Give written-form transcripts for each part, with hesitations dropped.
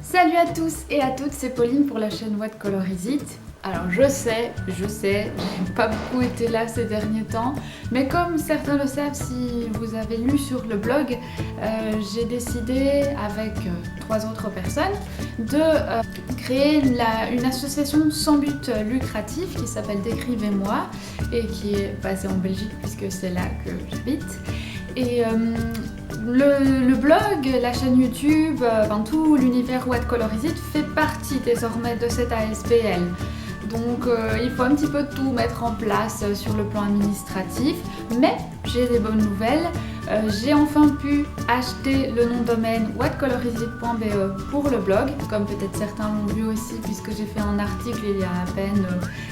Salut à tous et à toutes, c'est Pauline pour la chaîne What Color Is It. Alors je sais, j'ai pas beaucoup été là ces derniers temps, mais comme certains le savent si vous avez lu sur le blog, j'ai décidé avec 3 autres personnes de créer une association sans but lucratif qui s'appelle Décrivez-moi et qui est basée en Belgique puisque c'est là que j'habite. Et le blog, la chaîne YouTube, tout l'univers What Color Is It fait partie désormais de cette ASBL. Donc il faut un petit peu tout mettre en place sur le plan administratif, mais j'ai des bonnes nouvelles. J'ai enfin pu acheter le nom de domaine whatcolorisit.be pour le blog, comme peut-être certains l'ont vu aussi puisque j'ai fait un article il y a à peine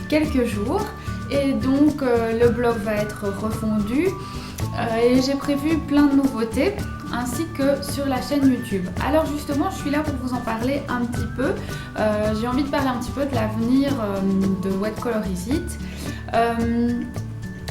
quelques jours. Et donc le blog va être refondu et j'ai prévu plein de nouveautés ainsi que sur la chaîne YouTube. Alors justement, je suis là pour vous en parler un petit peu. J'ai envie de parler un petit peu de l'avenir de What Color Is It.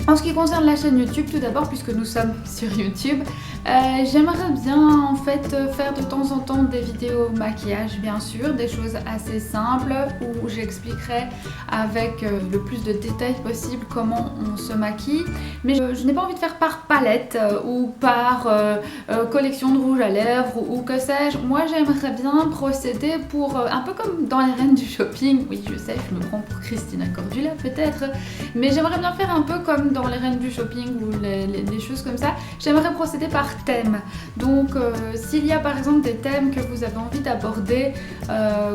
En ce qui concerne la chaîne YouTube, tout d'abord, puisque nous sommes sur YouTube, j'aimerais bien en fait faire de temps en temps des vidéos maquillage, bien sûr, des choses assez simples où j'expliquerai avec le plus de détails possible comment on se maquille. Mais je n'ai pas envie de faire par palette ou par collection de rouge à lèvres ou que sais-je. Moi, j'aimerais bien procéder pour un peu comme dans les reines du shopping. Oui, je sais, je me prends pour Christina Cordula peut-être, mais j'aimerais bien faire un peu comme dans les reines du shopping ou les choses comme ça. J'aimerais procéder par thème. Donc s'il y a par exemple des thèmes que vous avez envie d'aborder,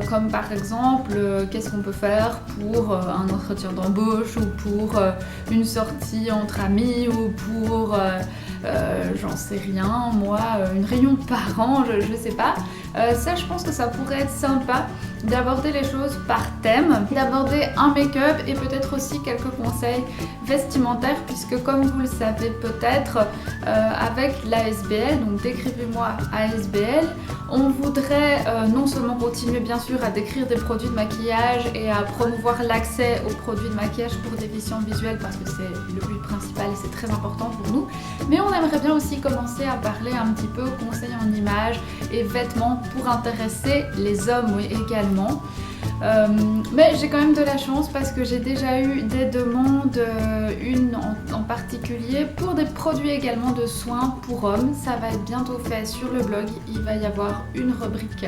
comme par exemple qu'est-ce qu'on peut faire pour un entretien d'embauche ou pour une sortie entre amis ou pour j'en sais rien, moi, une réunion de parents, je sais pas. Ça, je pense que ça pourrait être sympa d'aborder les choses par thème, d'aborder un make-up et peut-être aussi quelques conseils vestimentaires puisque comme vous le savez peut-être avec l'ASBL, donc Décrivez-moi ASBL, on voudrait non seulement continuer bien sûr à décrire des produits de maquillage et à promouvoir l'accès aux produits de maquillage pour déficients visuels parce que c'est le but principal et c'est très important pour nous, mais on aimerait bien aussi commencer à parler un petit peu conseils en images et vêtements pour intéresser les hommes également. Mais j'ai quand même de la chance parce que j'ai déjà eu des demandes, une en particulier pour des produits également de soins pour hommes. Ça va être bientôt fait sur le blog, il va y avoir une rubrique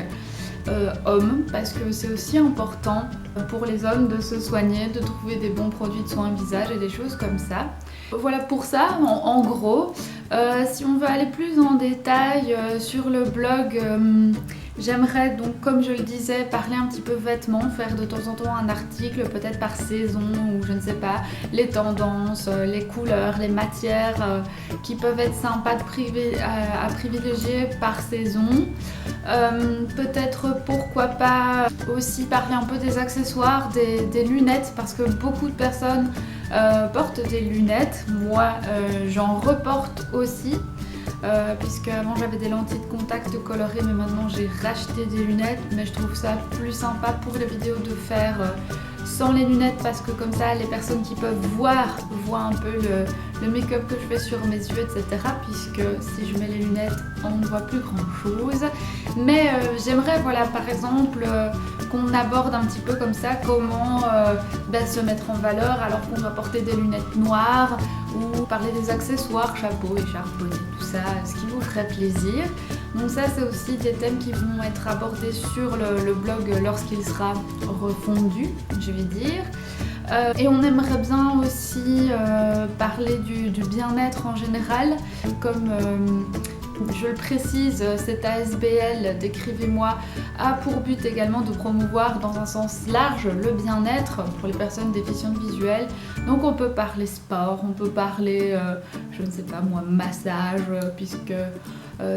hommes parce que c'est aussi important pour les hommes de se soigner, de trouver des bons produits de soins visage et des choses comme ça. Voilà pour ça en gros. Si on veut aller plus en détail sur le blog, j'aimerais donc, comme je le disais, parler un petit peu vêtements, faire de temps en temps un article, peut-être par saison ou je ne sais pas, les tendances, les couleurs, les matières qui peuvent être sympas à privilégier par saison. Peut-être pourquoi pas aussi parler un peu des accessoires, des lunettes, parce que beaucoup de personnes portent des lunettes. Moi, j'en reporte aussi. Puisque avant j'avais des lentilles de contact colorées mais maintenant j'ai racheté des lunettes, mais je trouve ça plus sympa pour les vidéos de faire sans les lunettes parce que comme ça les personnes qui peuvent voient un peu le make-up que je fais sur mes yeux, etc. puisque si je mets les lunettes on ne voit plus grand chose. Mais j'aimerais voilà par exemple qu'on aborde un petit peu comme ça comment se mettre en valeur alors qu'on doit porter des lunettes noires, ou parler des accessoires, chapeau, écharpe, bonnet, tout ça, ce qui vous ferait plaisir. Donc ça c'est aussi des thèmes qui vont être abordés sur le blog lorsqu'il sera refondu, je vais dire. Et on aimerait bien aussi parler du bien-être en général, comme je le précise, cette ASBL, Décrivez-moi, a pour but également de promouvoir dans un sens large le bien-être pour les personnes déficientes visuelles. Donc on peut parler sport, on peut parler, je ne sais pas moi, massage, puisque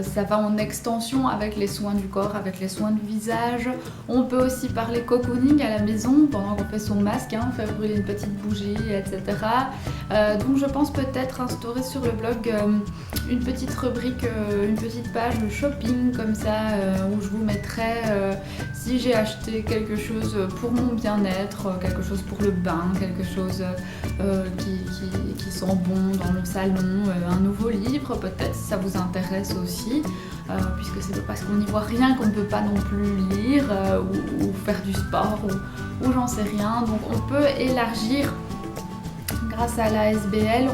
ça va en extension avec les soins du corps, avec les soins du visage. On peut aussi parler cocooning à la maison pendant qu'on fait son masque, on fait brûler une petite bougie, etc. Donc je pense peut-être instaurer sur le blog une petite rubrique, une petite page de shopping comme ça, où je vous mettrai si j'ai acheté quelque chose pour mon bien-être, quelque chose pour le bain, quelque chose qui sent bon dans le salon, un nouveau livre peut-être si ça vous intéresse aussi, puisque c'est pas parce qu'on n'y voit rien qu'on ne peut pas non plus lire ou faire du sport ou j'en sais rien. Donc on peut élargir. Grâce à la SBL,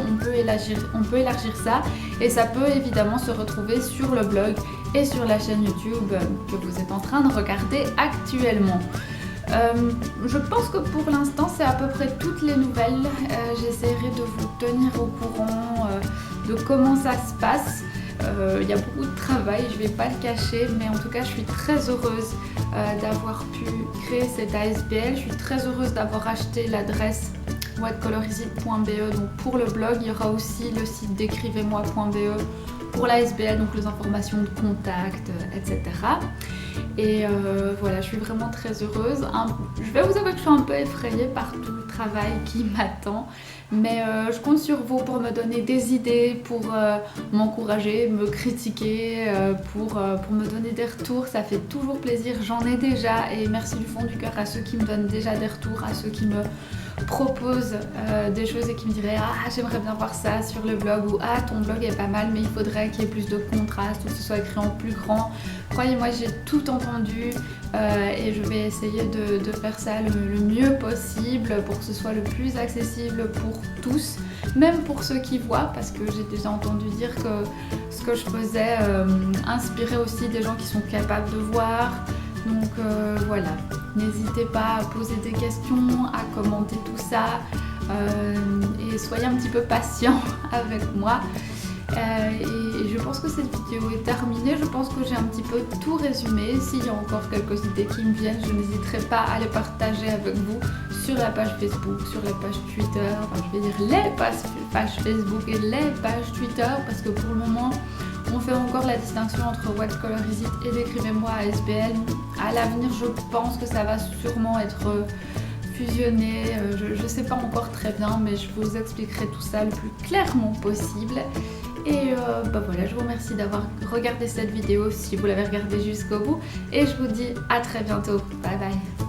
on peut élargir ça et ça peut évidemment se retrouver sur le blog et sur la chaîne YouTube que vous êtes en train de regarder actuellement. Je pense que pour l'instant c'est à peu près toutes les nouvelles. J'essaierai de vous tenir au courant de comment ça se passe. Il y a beaucoup de travail, je ne vais pas le cacher, mais en tout cas je suis très heureuse d'avoir pu créer cette ASBL. Je suis très heureuse d'avoir acheté l'adresse whitecolorisite.be donc pour le blog. Il y aura aussi le site d'écrivez-moi.be pour la SBL, donc les informations de contact, etc. Et voilà, je suis vraiment très heureuse. Je vais vous avouer que je suis un peu effrayée par tout le travail qui m'attend, mais je compte sur vous pour me donner des idées, pour m'encourager, me critiquer, pour me donner des retours. Ça fait toujours plaisir, j'en ai déjà, et merci du fond du cœur à ceux qui me donnent déjà des retours, à ceux qui me proposent des choses et qui me diraient ah j'aimerais bien voir ça sur le blog, ou ah ton blog est pas mal mais il faudrait qu'il y ait plus de contraste ou que ce soit écrit en plus grand. Croyez-moi, j'ai tout entendu et je vais essayer de faire ça le mieux possible pour que ce soit le plus accessible pour tous, même pour ceux qui voient, parce que j'ai déjà entendu dire que ce que je faisais inspirait aussi des gens qui sont capables de voir. Donc voilà, n'hésitez pas à poser des questions, à commenter tout ça et soyez un petit peu patient avec moi. Et je pense que cette vidéo est terminée, je pense que j'ai un petit peu tout résumé. S'il y a encore quelques idées qui me viennent, je n'hésiterai pas à les partager avec vous sur la page Facebook, sur la page Twitter, enfin je vais dire les pages Facebook et les pages Twitter, parce que pour le moment on fait encore la distinction entre whitecolorisite et d'écrivez-moi ASBL. À l'avenir, je pense que ça va sûrement être fusionné. Je ne sais pas encore très bien, mais je vous expliquerai tout ça le plus clairement possible. Et voilà, je vous remercie d'avoir regardé cette vidéo si vous l'avez regardée jusqu'au bout. Et je vous dis à très bientôt. Bye bye.